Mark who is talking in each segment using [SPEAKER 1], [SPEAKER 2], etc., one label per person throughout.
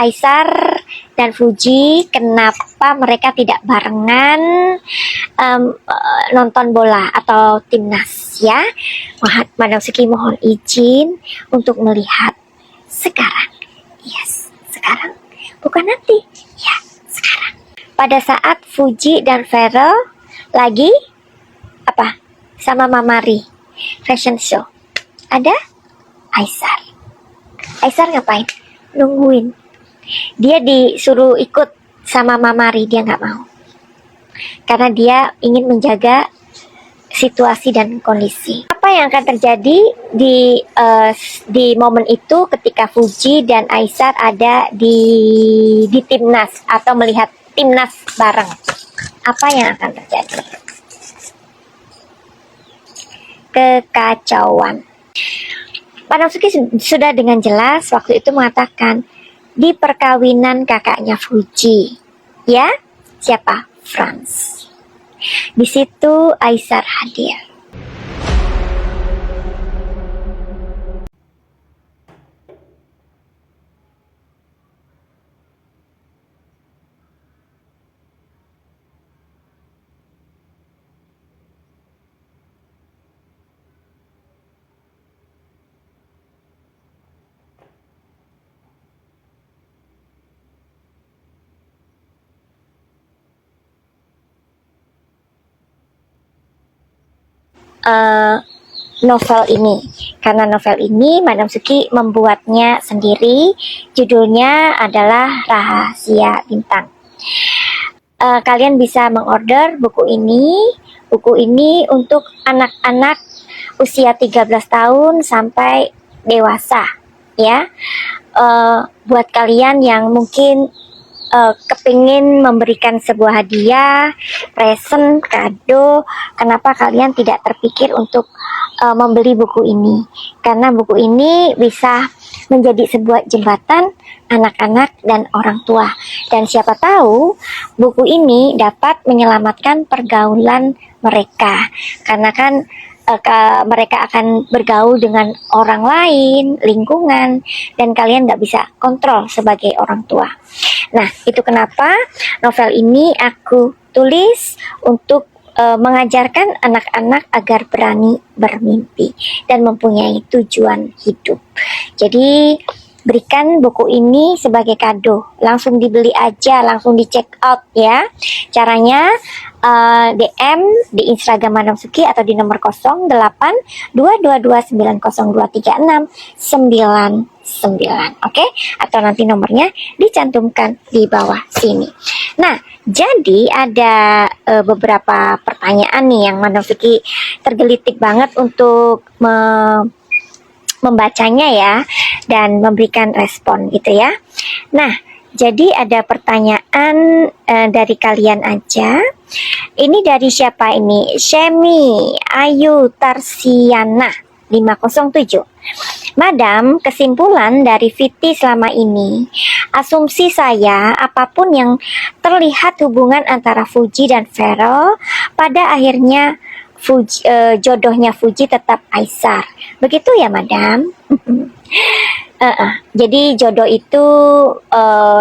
[SPEAKER 1] Aisar dan Fuji, kenapa mereka tidak barengan nonton bola atau timnas ya. Madam Suki mohon izin untuk melihat sekarang. Yes, sekarang. Bukan nanti. Ya, sekarang. Pada saat Fuji dan Feral lagi apa? Sama Mamari fashion show. Ada Aisar. Aisar ngapain? Nungguin. Dia disuruh ikut sama Mamari, dia nggak mau. Karena dia ingin menjaga situasi dan kondisi. Apa yang akan terjadi di momen itu ketika Fuji dan Aisar ada di timnas atau melihat timnas bareng? Apa yang akan terjadi? Kekacauan. Madam Suki sudah dengan jelas waktu itu mengatakan di perkawinan kakaknya Fuji, ya, siapa? Franz. Di situ Aisar hadir. Novel ini, karena novel ini Madam Suki membuatnya sendiri, judulnya adalah Rahasia Bintang. Kalian bisa mengorder buku ini untuk anak-anak usia 13 tahun sampai dewasa ya. Buat kalian yang mungkin kepingin memberikan sebuah hadiah, present, kado, kenapa kalian tidak terpikir untuk membeli buku ini? Karena buku ini bisa menjadi sebuah jembatan anak-anak dan orang tua. Dan siapa tahu buku ini dapat menyelamatkan pergaulan mereka. Karena kan mereka akan bergaul dengan orang lain, lingkungan, dan kalian nggak bisa kontrol sebagai orang tua. Nah, itu kenapa novel ini aku tulis untuk mengajarkan anak-anak agar berani bermimpi dan mempunyai tujuan hidup. Jadi berikan buku ini sebagai kado, langsung dibeli aja, langsung di check out ya. Caranya DM di Instagram Madam Suki atau di nomor 082229023699, oke? Atau nanti nomornya dicantumkan di bawah sini. Nah, jadi ada beberapa pertanyaan nih yang Madam Suki tergelitik banget untuk membacanya ya dan memberikan respon gitu ya. Nah, jadi ada pertanyaan dari kalian aja. Ini dari siapa ini? Shemi Ayu Tarsiana 507. Madam, kesimpulan dari Viti selama ini, asumsi saya apapun yang terlihat hubungan antara Fuji dan Feral, pada akhirnya jodohnya Fuji tetap Aisar. Begitu ya, Madam? Jadi jodoh itu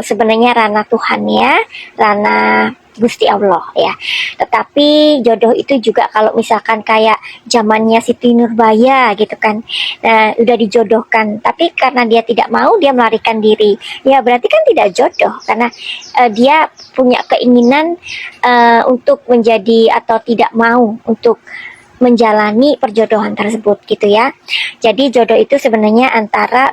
[SPEAKER 1] sebenarnya ranah Tuhan ya, ranah Gusti Allah ya. Tetapi jodoh itu juga kalau misalkan kayak zamannya Siti Nurbaya gitu kan, udah dijodohkan, tapi karena dia tidak mau, dia melarikan diri. Ya berarti kan tidak jodoh, karena dia punya keinginan untuk menjadi atau tidak mau untuk menjalani perjodohan tersebut gitu ya. Jadi jodoh itu sebenarnya antara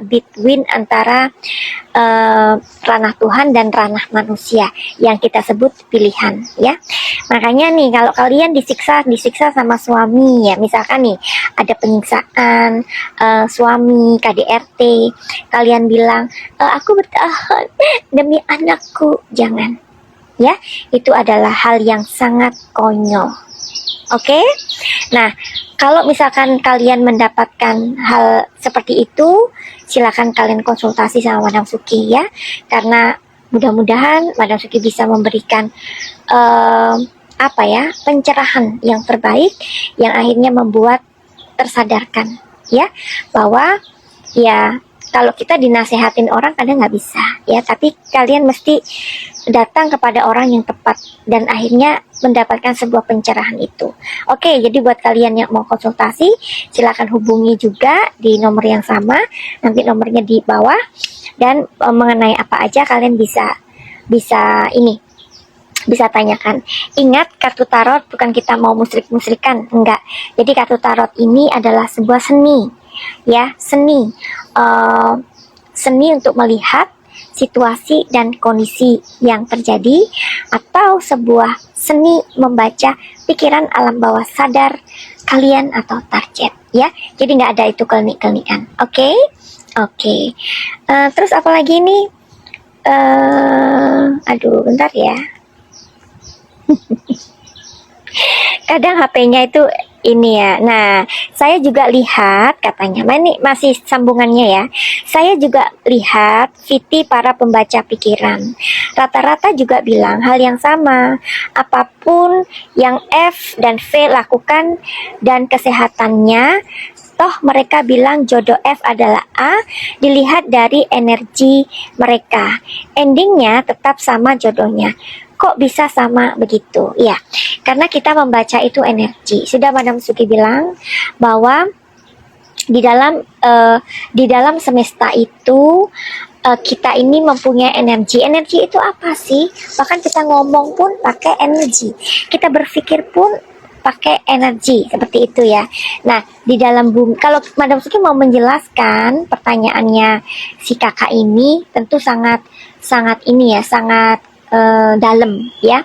[SPEAKER 1] ranah Tuhan dan ranah manusia yang kita sebut pilihan ya. Makanya nih kalau kalian disiksa sama suami ya, misalkan nih ada penyiksaan suami KDRT, kalian bilang aku bertahan demi anakku, jangan ya, itu adalah hal yang sangat konyol. Oke? Nah, kalau misalkan kalian mendapatkan hal seperti itu, silakan kalian konsultasi sama Madam Suki ya, karena mudah-mudahan Madam Suki bisa memberikan pencerahan yang terbaik yang akhirnya membuat tersadarkan ya, bahwa ya Kalau kita dinasehatin orang kadang nggak bisa ya, tapi kalian mesti datang kepada orang yang tepat dan akhirnya mendapatkan sebuah pencerahan itu. Oke, jadi buat kalian yang mau konsultasi silakan hubungi juga di nomor yang sama, nanti nomornya di bawah, dan mengenai apa aja kalian bisa tanyakan. Ingat, kartu tarot bukan kita mau musrik-musrikan, enggak. Jadi kartu tarot ini adalah sebuah seni, ya, seni untuk melihat situasi dan kondisi yang terjadi, atau sebuah seni membaca pikiran alam bawah sadar kalian atau target, ya. Jadi nggak ada itu klinik-klinikan. Oke. Terus apa lagi nih? Aduh, bentar ya. Kadang HP-nya itu ini ya. Nah, saya juga lihat katanya, ini masih sambungannya ya. Saya juga lihat VT para pembaca pikiran. Rata-rata juga bilang hal yang sama. Apapun yang F dan V lakukan dan kesehatannya, toh mereka bilang jodoh F adalah A, dilihat dari energi mereka. Endingnya tetap sama jodohnya. Kok bisa sama begitu? Ya, karena kita membaca itu energi. Sudah Madam Suki bilang bahwa di dalam semesta itu kita ini mempunyai energi. Energi itu apa sih? Bahkan kita ngomong pun pakai energi. Kita berpikir pun pakai energi, seperti itu ya. Nah, di dalam bumi, kalau Madam Suki mau menjelaskan pertanyaannya si kakak ini, tentu sangat ini ya, sangat dalam ya.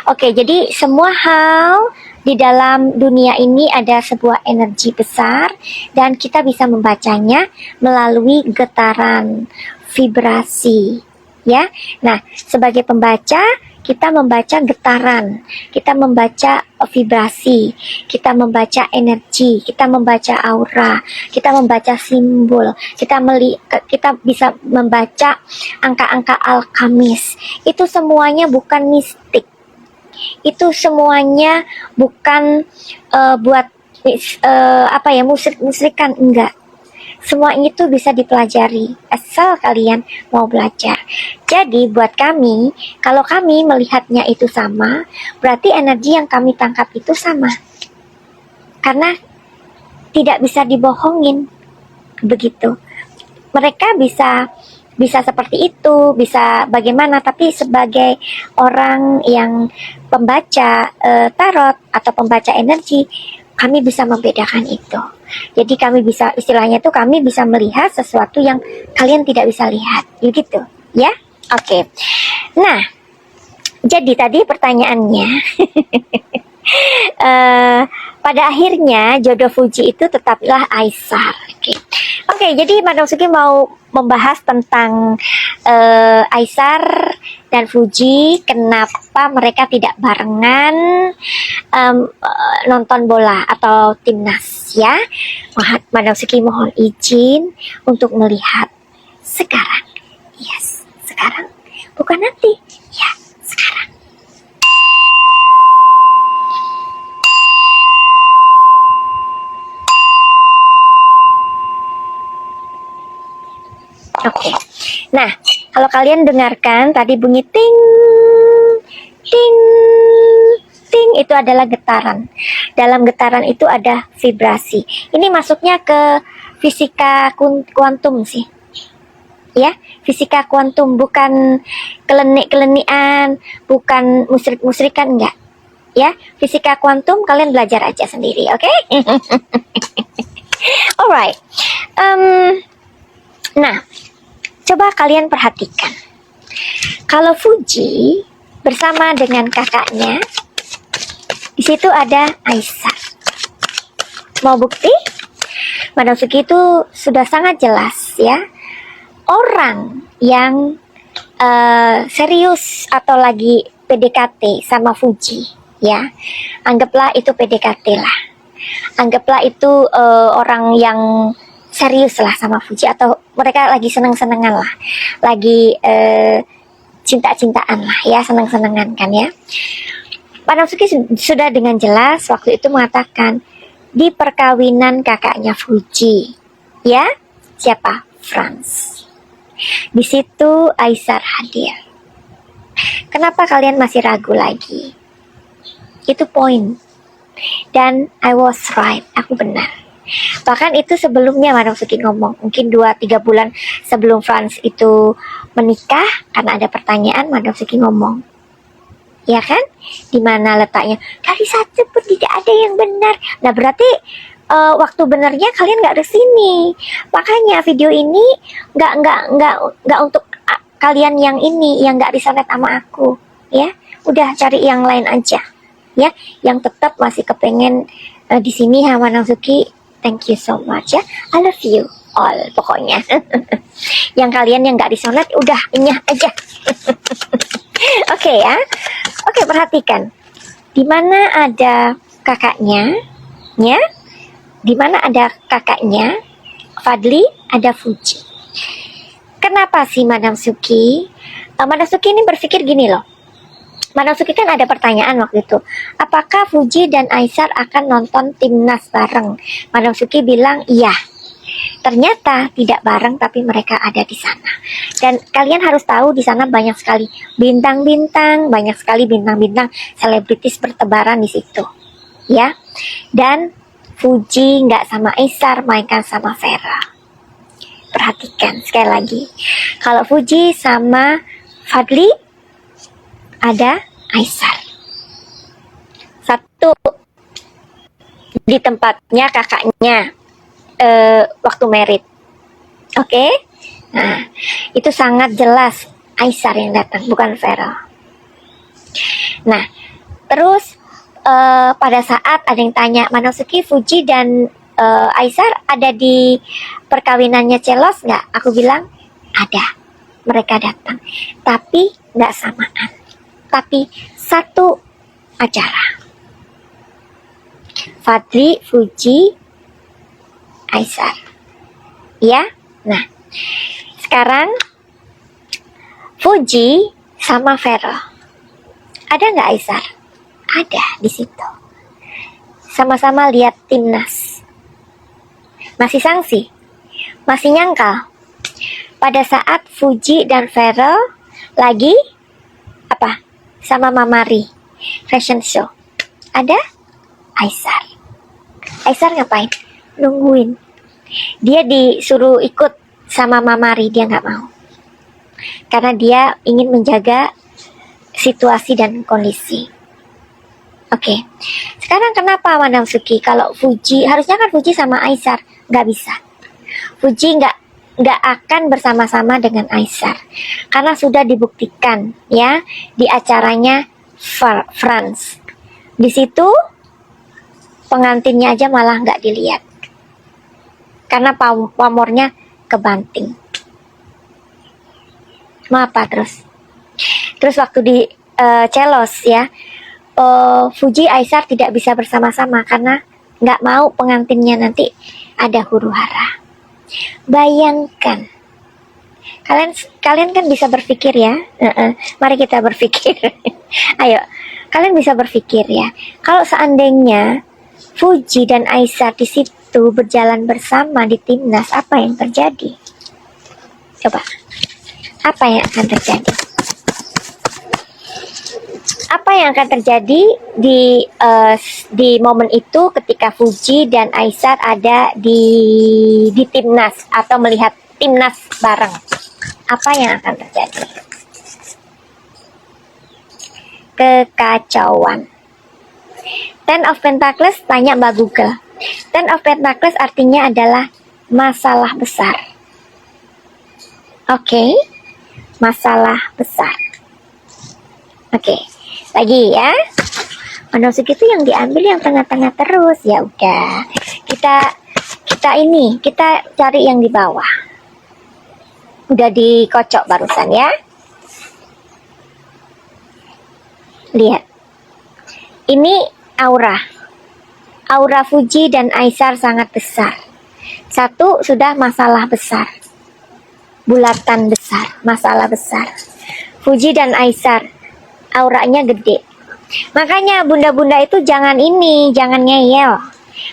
[SPEAKER 1] Oke, jadi semua hal di dalam dunia ini ada sebuah energi besar dan kita bisa membacanya melalui getaran vibrasi ya. Nah, sebagai pembaca kita membaca getaran, kita membaca vibrasi, kita membaca energi, kita membaca aura, kita membaca simbol, kita bisa membaca angka-angka alkamis. Itu semuanya bukan mistik. Itu semuanya bukan buat musrik-musrikan, enggak. Semua itu bisa dipelajari asal kalian mau belajar. Jadi buat kami, kalau kami melihatnya itu sama, berarti energi yang kami tangkap itu sama. Karena tidak bisa dibohongin, begitu. Mereka bisa seperti itu, bisa bagaimana, tapi sebagai orang yang pembaca tarot atau pembaca energi, kami bisa membedakan itu. Jadi kami bisa, istilahnya tuh kami bisa melihat sesuatu yang kalian tidak bisa lihat, gitu ya. Oke. Nah, jadi tadi pertanyaannya pada akhirnya jodoh Fuji itu tetaplah Aisar. Oke, jadi Madam Suki mau membahas tentang Aisar dan Fuji, kenapa mereka tidak barengan nonton bola atau timnas ya. Madam Suki mohon izin untuk melihat sekarang. Yes, sekarang, bukan nanti. Ya, sekarang. Oke. Nah, kalau kalian dengarkan tadi bunyi ting, ting, ting, itu adalah getaran. Dalam getaran itu ada vibrasi. Ini masuknya ke fisika kuantum sih. Ya, fisika kuantum, bukan kelenik-kelenian, bukan musrik-musrikan, enggak. Ya, fisika kuantum kalian belajar aja sendiri, oke? Alright. Nah, coba kalian perhatikan. Kalau Fuji bersama dengan kakaknya, di situ ada Aisar. Mau bukti? Madam Suki itu sudah sangat jelas ya. Orang yang serius atau lagi PDKT sama Fuji, ya, anggaplah itu PDKT lah. Anggaplah itu orang yang serius lah sama Fuji, atau mereka lagi seneng-senengan lah, lagi cinta-cintaan lah ya, seneng-senengan kan ya. Madam Suki sudah dengan jelas waktu itu mengatakan di perkawinan kakaknya Fuji, ya, siapa? France. Di situ Aisar hadir. Kenapa kalian masih ragu lagi? Itu poin. Dan I was right, aku benar. Bahkan itu sebelumnya Madam Suki ngomong, mungkin 2-3 bulan sebelum Franz itu menikah, karena ada pertanyaan, Madam Suki ngomong, ya kan? Di mana letaknya? Dari satu pun tidak ada yang benar. Nah berarti waktu benarnya kalian nggak kesini. Makanya video ini nggak untuk kalian yang ini, yang nggak resonate sama aku, ya. Udah cari yang lain aja, ya. Yang tetap masih kepengen di sini sama Madam Suki. Thank you so much ya. I love you all pokoknya. Yang kalian yang nggak resonate udah inyah aja. Oke ya. Oke, perhatikan. Di mana ada kakaknya, ya? Di mana ada kakaknya, Fadli, ada Fuji. Kenapa sih Madam Suki? Madam Suki ini berpikir gini loh. Madam Suki kan ada pertanyaan waktu itu. Apakah Fuji dan Aisar akan nonton timnas bareng? Madam Suki bilang iya. Ternyata tidak bareng, tapi mereka ada di sana. Dan kalian harus tahu di sana banyak sekali bintang-bintang, banyak sekali bintang-bintang selebritis bertebaran di situ, ya. Dan Fuji nggak sama Aisar, mainkan sama Vera. Perhatikan sekali lagi. Kalau Fuji sama Fadli, ada Aisar. Satu di tempatnya kakaknya. Waktu merit. Oke? Nah, itu sangat jelas Aisar yang datang, bukan Vera. Nah, terus pada saat ada yang tanya, Madam Suki, Fuji dan Aisar ada di perkawinannya Celos nggak? Aku bilang ada. Mereka datang, tapi nggak samaan. Tapi satu acara. Fadli, Fuji, Aisar, ya. Nah, sekarang Fuji sama Vera, ada nggak Aisar? Ada di situ. Sama-sama lihat timnas. Masih sangsi, masih nyangkal. Pada saat Fuji dan Vera lagi apa? Sama Mamari fashion show, ada Aisar. Aisar ngapain? Nungguin. Dia disuruh ikut sama Mamari, dia nggak mau. Karena dia ingin menjaga situasi dan kondisi. Oke. Sekarang kenapa Madam Suki? Kalau Fuji, harusnya kan Fuji sama Aisar. Nggak bisa. Fuji nggak akan bersama-sama dengan Aisar. Karena sudah dibuktikan ya di acaranya France. Di situ pengantinnya aja malah nggak dilihat. Karena pamornya kebanting. Mau apa terus? Terus waktu di Celos ya, Fuji Aisar tidak bisa bersama-sama karena nggak mau pengantinnya nanti ada huru hara. Bayangkan, kalian kan bisa berpikir ya. Mari kita berpikir. Ayo, kalian bisa berpikir ya. Kalau seandainya Fuji dan Aisar di situ berjalan bersama di timnas, apa yang terjadi? Coba, apa yang akan terjadi? Apa yang akan terjadi di momen itu ketika Fuji dan Aisar ada di timnas atau melihat timnas bareng? Apa yang akan terjadi? Kekacauan. Ten of Pentacles, tanya Mbak Google. Ten of Pentacles artinya adalah masalah besar. Oke, masalah besar. Oke, lagi ya. Madam Suki itu yang diambil yang tengah-tengah terus. Ya udah, kita cari yang di bawah. Udah dikocok barusan ya. Lihat, ini aura Fuji dan Aisar sangat besar. Satu, sudah masalah besar, bulatan besar, masalah besar. Fuji dan Aisar auranya gede. Makanya bunda-bunda itu jangan ngeyel.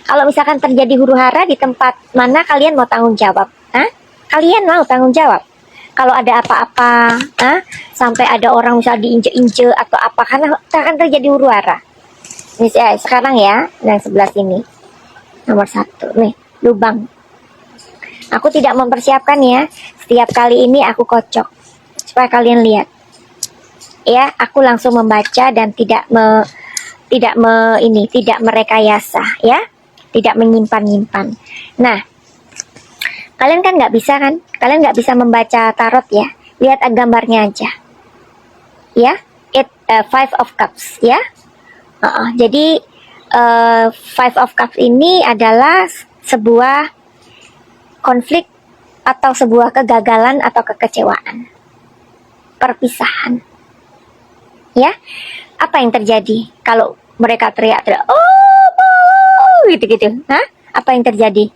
[SPEAKER 1] Kalau misalkan terjadi huru hara di tempat mana, kalian mau tanggung jawab? Hah? Kalian mau tanggung jawab? Kalau ada apa-apa, sampai ada orang misal diinjek-injek atau apa, karena akan terjadi huru-hara. Misalnya sekarang ya, yang sebelah sini, nomor 1, nih, lubang. Aku tidak mempersiapkan ya, setiap kali ini aku kocok, supaya kalian lihat. Ya, aku langsung membaca dan tidak merekayasa, ya, tidak menyimpan-nyimpan. Nah, kalian kan nggak bisa kan? Kalian nggak bisa membaca tarot ya. Lihat gambarnya aja. Ya, Five of Cups ya. Jadi Five of Cups ini adalah sebuah konflik atau sebuah kegagalan atau kekecewaan. Perpisahan. Ya. Apa yang terjadi kalau mereka teriak-teriak, oh, gitu-gitu. Apa yang terjadi?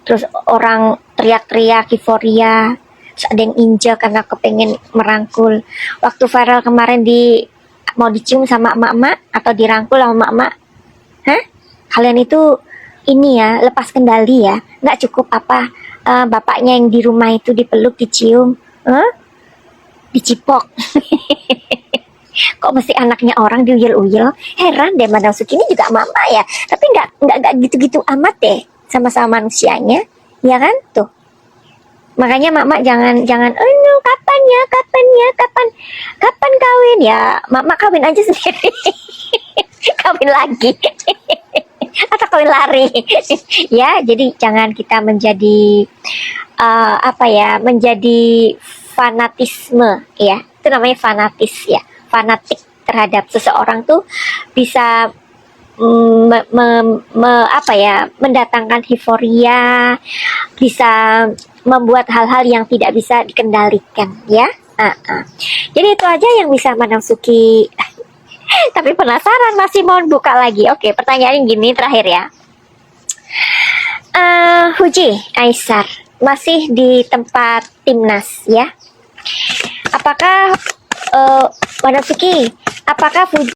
[SPEAKER 1] Terus orang teriak-teriak euforia, terus ada yang injek karena kepengen merangkul. Waktu viral kemarin mau dicium sama emak-emak atau dirangkul sama emak-emak, kalian itu ini ya, lepas kendali ya, nggak cukup apa bapaknya yang di rumah itu dipeluk, dicium, dicipok. Kok mesti anaknya orang diuyel-uyel? Heran deh, Madam Suki ini juga mama ya, tapi nggak gitu-gitu amat deh sama-sama manusianya, ya kan? Tuh, makanya mama jangan oh no, kapan kawin ya, mama kawin aja sendiri. Kawin lagi atau kawin lari. Ya, jadi jangan kita menjadi menjadi fanatisme ya, itu namanya fanatis ya, fanatik terhadap seseorang tuh bisa mendatangkan euforia, bisa membuat hal-hal yang tidak bisa dikendalikan ya. Jadi itu aja yang bisa Madam Suki. Tapi penasaran, masih mau buka lagi. Oke, pertanyaan gini terakhir ya. Huji Aisar masih di tempat timnas ya. Apakah Madam Suki, apakah